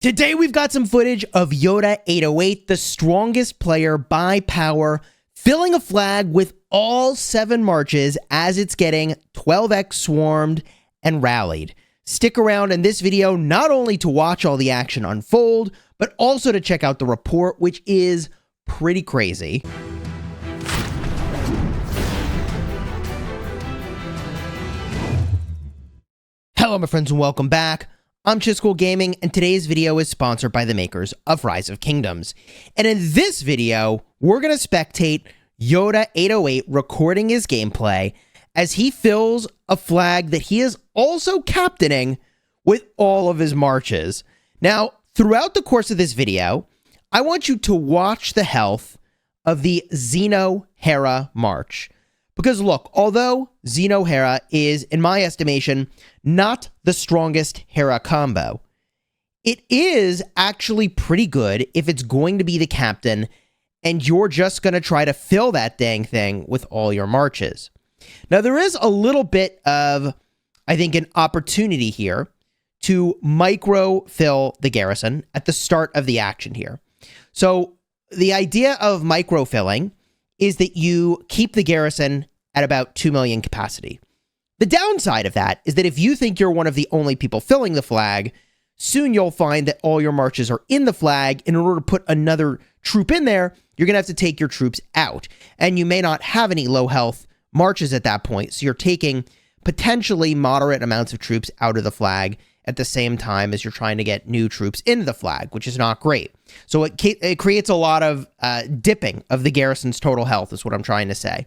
Today we've got some footage of Yoda808, the strongest player by power, filling a flag with all 7 marches as it's getting 12x swarmed and rallied. Stick around in this video not only to watch all the action unfold, but also to check out the report, which is pretty crazy. Hello my friends and welcome back. I'm Chisgule Gaming, and today's video is sponsored by the makers of Rise of Kingdoms. And in this video, we're going to spectate Yoda808 recording his gameplay as he fills a flag that he is also captaining with all of his marches. Now, throughout the course of this video, I want you to watch the health of the Xeno-Hera march. Because look, although Xeno-Hera is, in my estimation, not the strongest Hera combo, it is actually pretty good if it's going to be the captain and you're just going to try to fill that dang thing with all your marches. Now, there is a little bit of, I think, an opportunity here to micro-fill the garrison at the start of the action here. So, the idea of micro-filling is that you keep the garrison at about 2 million capacity. The downside of that is that if you think you're one of the only people filling the flag, soon you'll find that all your marches are in the flag. In order to put another troop in there, you're going to have to take your troops out. And you may not have any low health marches at that point, so you're taking potentially moderate amounts of troops out of the flag at the same time as you're trying to get new troops into the flag, which is not great. So it creates a lot of dipping of the garrison's total health is what I'm trying to say.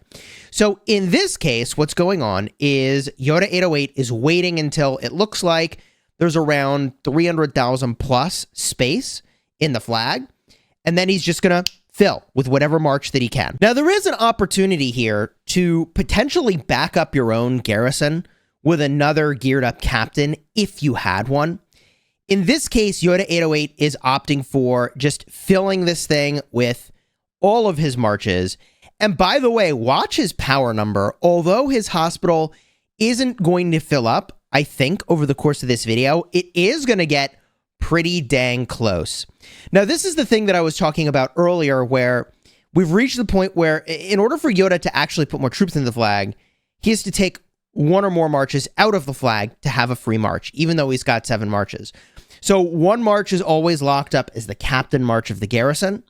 So in this case, what's going on is Yoda808 is waiting until it looks like there's around 300,000 plus space in the flag, and then he's just going to fill with whatever march that he can. Now, there is an opportunity here to potentially back up your own garrison with another geared up captain if you had one. In this case, Yoda808 is opting for just filling this thing with all of his marches. And by the way, watch his power number. Although his hospital isn't going to fill up, I think, over the course of this video, it is going to get pretty dang close. Now, this is the thing that I was talking about earlier, where we've reached the point where in order for Yoda to actually put more troops in the flag, he has to take 1 or more marches out of the flag to have a free march, even though he's got 7 marches. So 1 march is always locked up as the captain march of the garrison.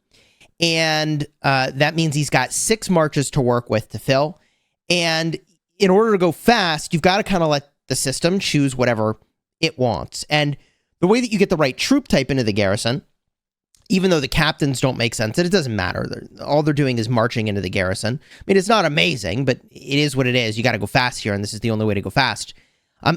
And that means he's got 6 marches to work with to fill. And in order to go fast, you've got to kind of let the system choose whatever it wants. And the way that you get the right troop type into the garrison, even though the captains don't make sense, and it doesn't matter. All they're doing is marching into the garrison. I mean, it's not amazing, but it is what it is. You got to go fast here, and this is the only way to go fast,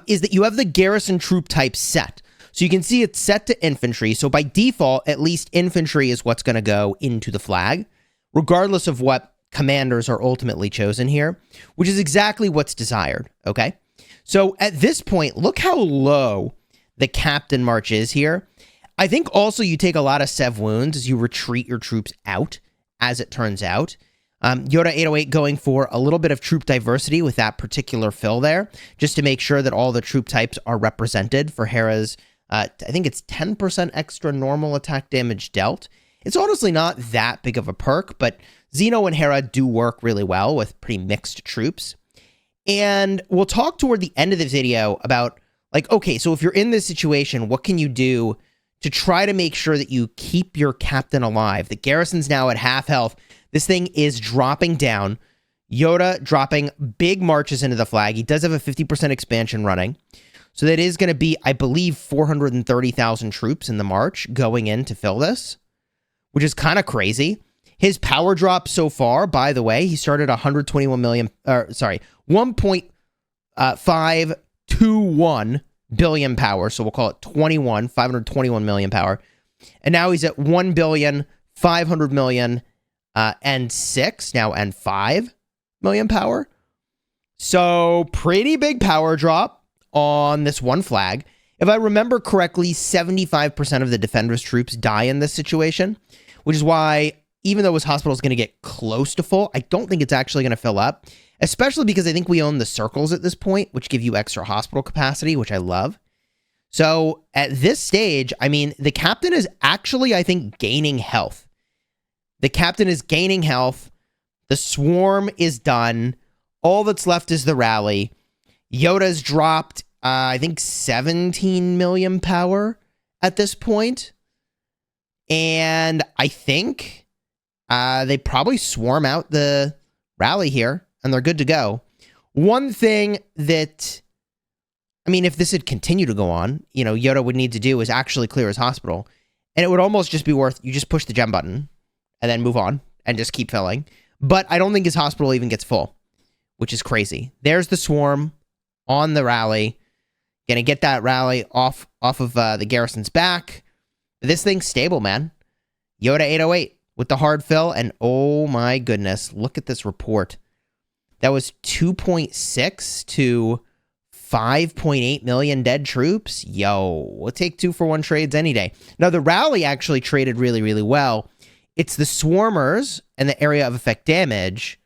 is that you have the garrison troop type set. So you can see it's set to infantry. So by default, at least infantry is what's going to go into the flag, regardless of what commanders are ultimately chosen here, which is exactly what's desired, okay? So at this point, look how low the captain march is here. I think also you take a lot of sev wounds as you retreat your troops out, as it turns out. Yoda808 going for a little bit of troop diversity with that particular fill there, just to make sure that all the troop types are represented for Hera's, I think it's 10% extra normal attack damage dealt. It's honestly not that big of a perk, but Xeno and Hera do work really well with pretty mixed troops. And we'll talk toward the end of the video about, like, okay, so if you're in this situation, what can you do to try to make sure that you keep your captain alive? The garrison's now at half health. This thing is dropping down. Yoda dropping big marches into the flag. He does have a 50% expansion running. So that is going to be, I believe, 430,000 troops in the march going in to fill this, which is kind of crazy. His power drop so far, by the way, he started 1.521 billion power, so we'll call it 521 million power, and now he's at 1,500 million and 6 now and 5 million power. So pretty big power drop on this one flag. If I remember correctly, 75% of the defender's troops die in this situation, which is why even though his hospital is going to get close to full, I don't think it's actually going to fill up, especially because I think we own the circles at this point, which give you extra hospital capacity, which I love. So at this stage, I mean, the captain is actually, I think, gaining health. The captain is gaining health. The swarm is done. All that's left is the rally. Yoda's dropped, I think, 17 million power at this point. And I think they probably swarm out the rally here, and they're good to go. One thing that, I mean, if this had continued to go on, you know, Yoda would need to do is actually clear his hospital. And it would almost just be worth, you just push the gem button and then move on and just keep filling. But I don't think his hospital even gets full, which is crazy. There's the swarm on the rally. Gonna get that rally off of the garrison's back. This thing's stable, man. Yoda808 with the hard fill. And oh my goodness, look at this report. That was 2.6 to 5.8 million dead troops. Yo, we'll take 2-for-1 trades any day. Now, the rally actually traded really, really well. It's the swarmers and the area of effect damage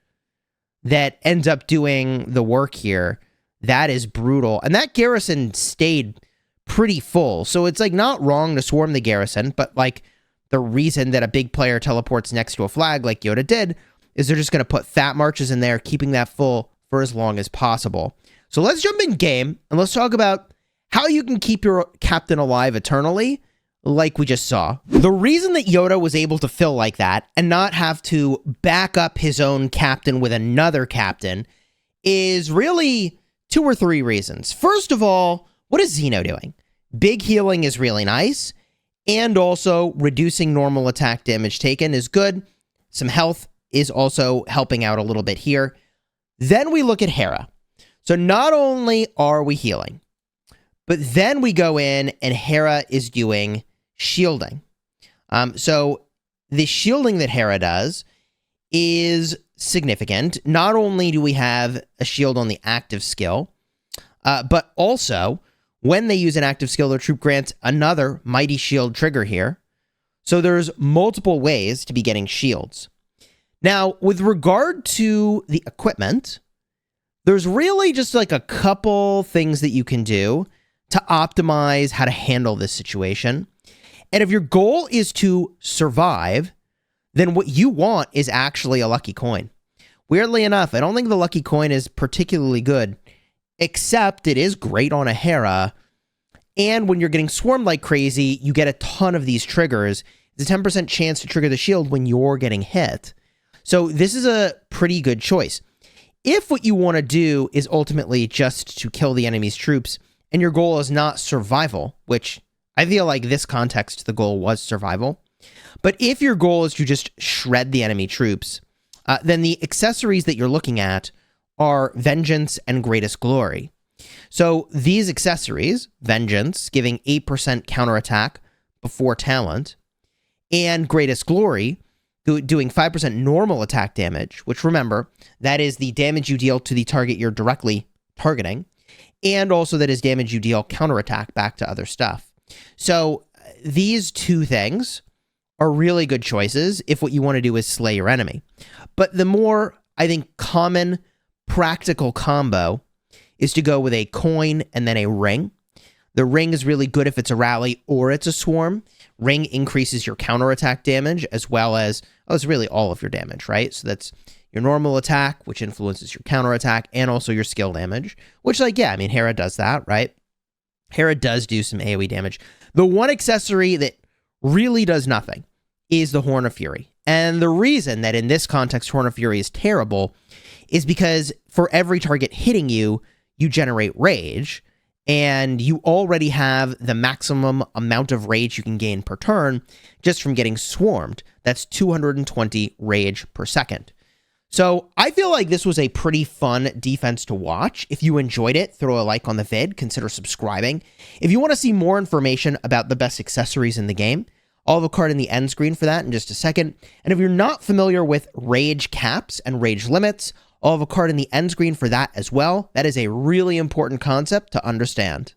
that ends up doing the work here. That is brutal. And that garrison stayed pretty full. So it's like not wrong to swarm the garrison, but like the reason that a big player teleports next to a flag like Yoda did is they're just going to put fat marches in there, keeping that full for as long as possible. So let's jump in game and let's talk about how you can keep your captain alive eternally, like we just saw. The reason that Yoda was able to fill like that and not have to back up his own captain with another captain is really 2 or 3 reasons. First of all, what is Xeno doing? Big healing is really nice, and also reducing normal attack damage taken is good. Some health is also helping out a little bit here. Then we look at Hera. So not only are we healing, but then we go in and Hera is doing shielding. So the shielding that Hera does is significant. Not only do we have a shield on the active skill, but also when they use an active skill, their troop grants another mighty shield trigger here. So there's multiple ways to be getting shields. Now, with regard to the equipment, there's really just like a couple things that you can do to optimize how to handle this situation. And if your goal is to survive, then what you want is actually a lucky coin. Weirdly enough, I don't think the lucky coin is particularly good, except it is great on a Hera. And when you're getting swarmed like crazy, you get a ton of these triggers. It's a 10% chance to trigger the shield when you're getting hit. So this is a pretty good choice. If what you want to do is ultimately just to kill the enemy's troops, and your goal is not survival, which I feel like this context, the goal was survival. But if your goal is to just shred the enemy troops, then the accessories that you're looking at are Vengeance and Greatest Glory. So these accessories, Vengeance, giving 8% counterattack before talent, and Greatest Glory, doing 5% normal attack damage, which remember, that is the damage you deal to the target you're directly targeting, and also that is damage you deal counterattack back to other stuff. So these 2 things are really good choices if what you want to do is slay your enemy. But the more, I think, common practical combo is to go with a coin and then a ring. The ring is really good if it's a rally or it's a swarm. Ring increases your counterattack damage as well as, it's really all of your damage, right? So that's your normal attack, which influences your counterattack, and also your skill damage, which, like, yeah, I mean, Hera does that, right? Hera does do some AoE damage. The one accessory that really does nothing is the Horn of Fury. And the reason that in this context Horn of Fury is terrible is because for every target hitting you, you generate rage, and you already have the maximum amount of rage you can gain per turn just from getting swarmed. That's 220 rage per second. So I feel like this was a pretty fun defense to watch. If you enjoyed it, throw a like on the vid, consider subscribing. If you want to see more information about the best accessories in the game, I'll have a card in the end screen for that in just a second. And if you're not familiar with rage caps and rage limits, I'll have a card in the end screen for that as well. That is a really important concept to understand.